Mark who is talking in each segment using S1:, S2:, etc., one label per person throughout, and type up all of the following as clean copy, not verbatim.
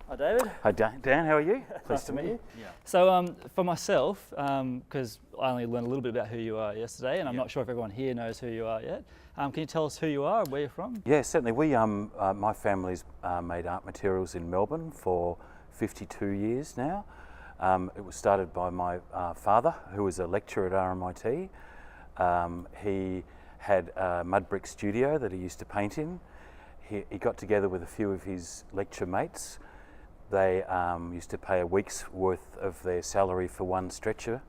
S1: Hi David.
S2: Hi Dan, how are you?
S1: Nice to meet you.
S2: Yeah.
S1: So for myself, because I only learned a little bit about who you are yesterday, and I'm not sure if everyone here knows who you are yet. Can you tell us who you are, where you're from?
S2: Yeah, certainly. My family's made art materials in Melbourne for 52 years now. It was started by my father, who was a lecturer at RMIT. He had a mud brick studio that he used to paint in. He got together with a few of his lecture mates. They used to pay a week's worth of their salary for one stretcher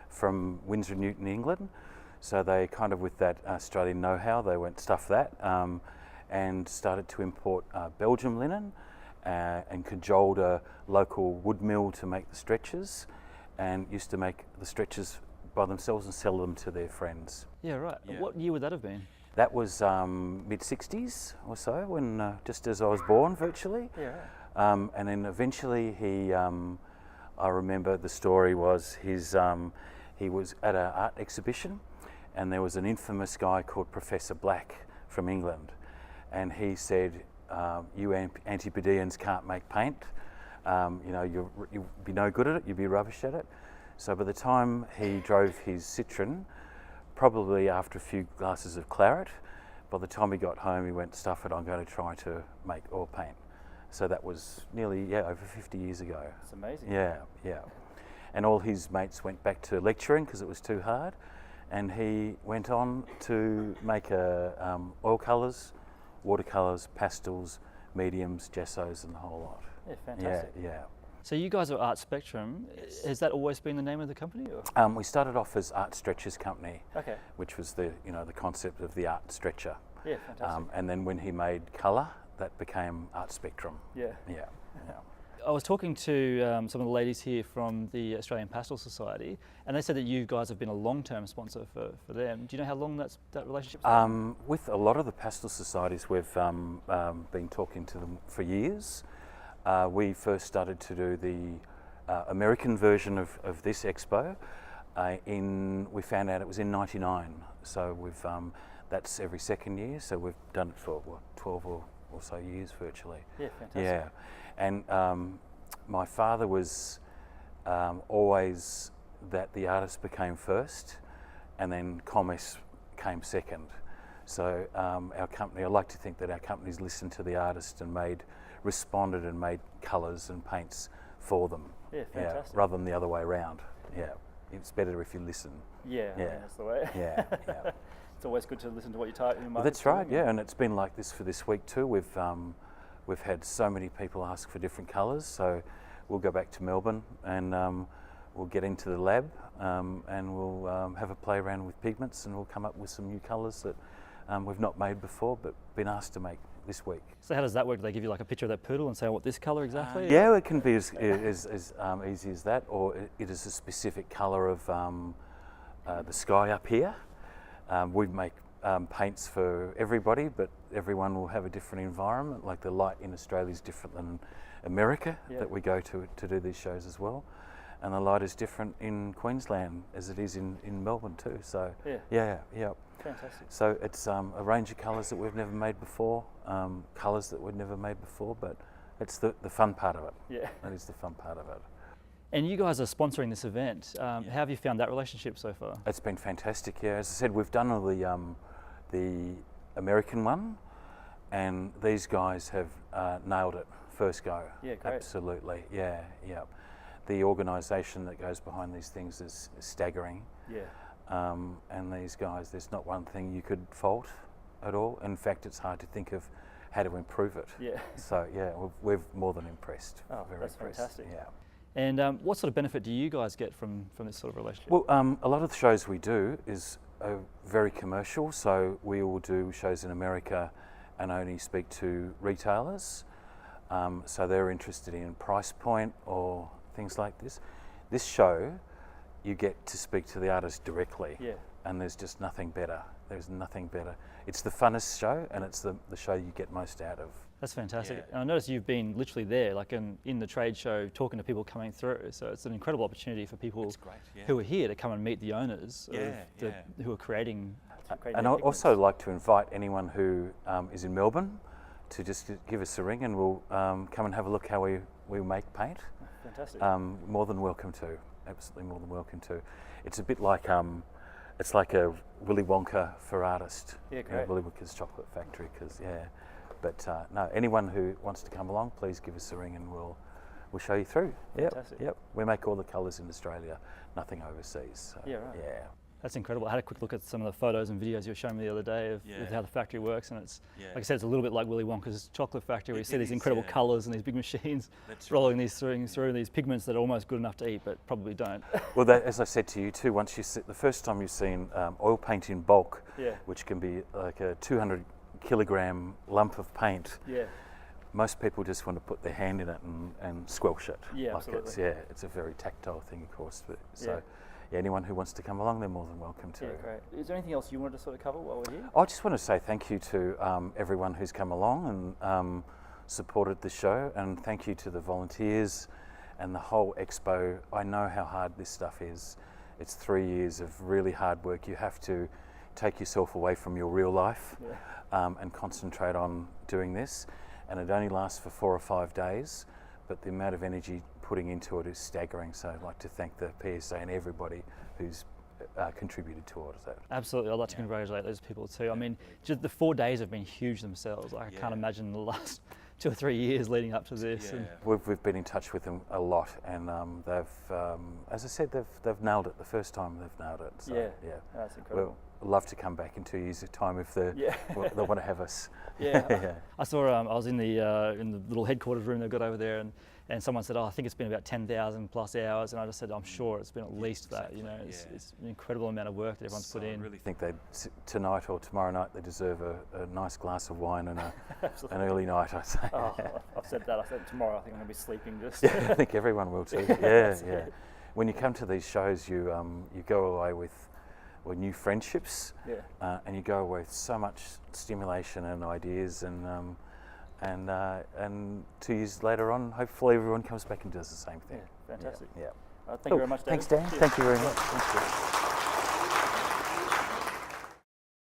S2: from Windsor Newton, England. So they kind of, with that Australian know-how, they went stuff that and started to import Belgium linen and cajoled a local wood mill to make the stretchers, and used to make the stretchers by themselves and sell them to their friends.
S1: Yeah, right.
S2: Yeah.
S1: What year would that have been?
S2: That was mid-60s or so, when just as I was born, virtually.
S1: Yeah, right.
S2: And then eventually I remember the story was he was at an art exhibition, and there was an infamous guy called Professor Black from England, and he said, you Antipodeans can't make paint, you'll be no good at it, you'll be rubbish at it. So by the time he drove his Citroen, probably after a few glasses of claret, by the time he got home he went, stuff it, I'm going to try to make oil paint. So that was nearly, over 50 years ago.
S1: It's amazing.
S2: Yeah. And all his mates went back to lecturing because it was too hard, and he went on to make oil colours, watercolours, pastels, mediums, gessos, and the whole lot.
S1: Yeah, fantastic.
S2: Yeah.
S1: So you guys are Art Spectrum.
S2: Yes.
S1: Has that always been the name of the company? Or?
S2: We started off as Art Stretchers Company,
S1: Okay.
S2: which was the concept of the art stretcher.
S1: Yeah, fantastic.
S2: And then when he made colour, that became Art Spectrum.
S1: Yeah.
S2: Yeah.
S1: I was talking to some of the ladies here from the Australian Pastel Society, and they said that you guys have been a long-term sponsor for them. Do you know how long that relationship's been?
S2: With a lot of the pastel societies, we've been talking to them for years. We first started to do the American version of this expo. We found out it was in '99, so that's every second year. So we've done it for 12 or so years virtually.
S1: Yeah, fantastic.
S2: Yeah, and my father was always that the artist became first, and then commerce came second. So our company, I like to think that our companies listened to the artist and responded and made colours and paints for them.
S1: Yeah, fantastic.
S2: Rather than the other way around. Yeah, it's better if you listen.
S1: Yeah, I mean, that's the way.
S2: Yeah.
S1: It's always good to listen to what you type in your mind.
S2: That's right. Yeah, and it's been like this for this week too. We've had so many people ask for different colours, so we'll go back to Melbourne and we'll get into the lab and we'll have a play around with pigments, and we'll come up with some new colours that we've not made before but been asked to make this week.
S1: So how does that work? Do they give you like a picture of that poodle and say, what this colour exactly?
S2: Yeah, it can be as easy as that, or it is a specific colour of the sky up here. We make paints for everybody, but everyone will have a different environment. Like the light in Australia is different than America, that we go to do these shows as well. And the light is different in Queensland as it is in Melbourne too. So yeah.
S1: Fantastic.
S2: So it's a range of colours that we've never made before, colours that we've never made before, but it's the fun part of it. Yeah. That is the fun part of it.
S1: And you guys are sponsoring this event. How have you found that relationship so far?
S2: It's been fantastic, yeah. As I said, we've done all the American one, and these guys have nailed it first go.
S1: Yeah, great.
S2: Absolutely, yeah. The organisation that goes behind these things is staggering.
S1: Yeah.
S2: And these guys, there's not one thing you could fault at all. In fact, it's hard to think of how to improve it.
S1: Yeah.
S2: So yeah, we're more than impressed.
S1: Oh,
S2: Very
S1: that's
S2: impressed.
S1: fantastic.
S2: Yeah.
S1: And what sort of benefit do you guys get from this sort of relationship?
S2: Well, a lot of the shows we do is very commercial. So we will do shows in America and only speak to retailers. So they're interested in price point or things like this. This show, you get to speak to the artist directly.
S1: Yeah.
S2: And there's just nothing better. There's nothing better. It's the funnest show, and it's the show you get most out of.
S1: That's fantastic.
S2: Yeah.
S1: And I noticed you've been literally there, like in the trade show, talking to people coming through. So it's an incredible opportunity for people who are here to come and meet the owners who are creating.
S2: And I'd also like to invite anyone who is in Melbourne to just give us a ring, and we'll come and have a look how we we make paint.
S1: Fantastic.
S2: More than welcome to. Absolutely more than welcome to. It's a bit like it's like a Willy Wonka for artists.
S1: Yeah, great.
S2: Willy Wonka's chocolate factory. But no, anyone who wants to come along, please give us a ring and we'll show you through.
S1: Fantastic.
S2: Yep. We make all the colours in Australia, nothing overseas. So,
S1: Yeah, right.
S2: Yeah.
S1: That's incredible. I had a quick look at some of the photos and videos you were showing me the other day of
S3: Yeah.
S1: how the factory works, and it's
S3: Yeah.
S1: like I said, it's a little bit like Willy Wonka's chocolate factory, where you
S3: It
S1: see these
S3: is,
S1: incredible
S3: yeah.
S1: colours and these big machines
S3: That's
S1: rolling these through these pigments that are almost good enough to eat, but probably don't.
S2: Well, that, as I said to you too, once the first time you've seen oil paint in bulk,
S1: Yeah.
S2: which can be like a 200 kilogram lump of paint,
S1: Yeah.
S2: most people just want to put their hand in it and squelch it.
S1: Yeah,
S2: like
S1: absolutely.
S2: It's a very tactile thing, of course. But
S1: Yeah.
S2: anyone who wants to come along, they're more than welcome to.
S1: Yeah, great. Is there anything else you wanted to sort of cover while we're here?
S2: I just want to say thank you to everyone who's come along and supported the show, and thank you to the volunteers and the whole expo. I know how hard this stuff is. It's 3 years of really hard work. You have to take yourself away from your real life and concentrate on doing this. And it only lasts for 4 or 5 days, but the amount of energy putting into it is staggering. So I'd like to thank the PSA and everybody who's contributed towards that.
S1: Absolutely. I'd like to congratulate those people too. I mean, just the 4 days have been huge themselves. I can't
S3: Yeah.
S1: imagine the last 2 or 3 years leading up to this.
S3: Yeah.
S1: And
S2: We've been in touch with them a lot, and they've, as I said, they've nailed it the first time. They've nailed it. So,
S1: yeah, that's incredible.
S2: We'll love to come back in 2 years' time if they
S1: Yeah.
S2: they want to have us.
S1: Yeah, I saw. I was in the little headquarters room they've got over there, and someone said, "Oh, I think it's been about 10,000 plus hours," and I just said, "I'm sure it's been at least that." You know,
S3: exactly,
S1: it's an incredible amount of work that everyone's put
S3: So I
S1: in.
S3: really
S2: I think tonight or tomorrow night they deserve a nice glass of wine and an early night, I'd say.
S1: Oh, I've said that. I said tomorrow. I think I'm going to be sleeping just.
S2: Yeah, I think everyone will too.
S1: That's
S2: Yeah.
S1: it.
S2: When you come to these shows, you go away with new friendships,
S1: Yeah.
S2: and you go away with so much stimulation and ideas, and 2 years later on, hopefully everyone comes back and does the same thing.
S1: Yeah, fantastic.
S2: Yeah.
S1: Thank you very much, David.
S2: Thanks, Dan.
S1: Cheers.
S2: Thank you very much. Thank you.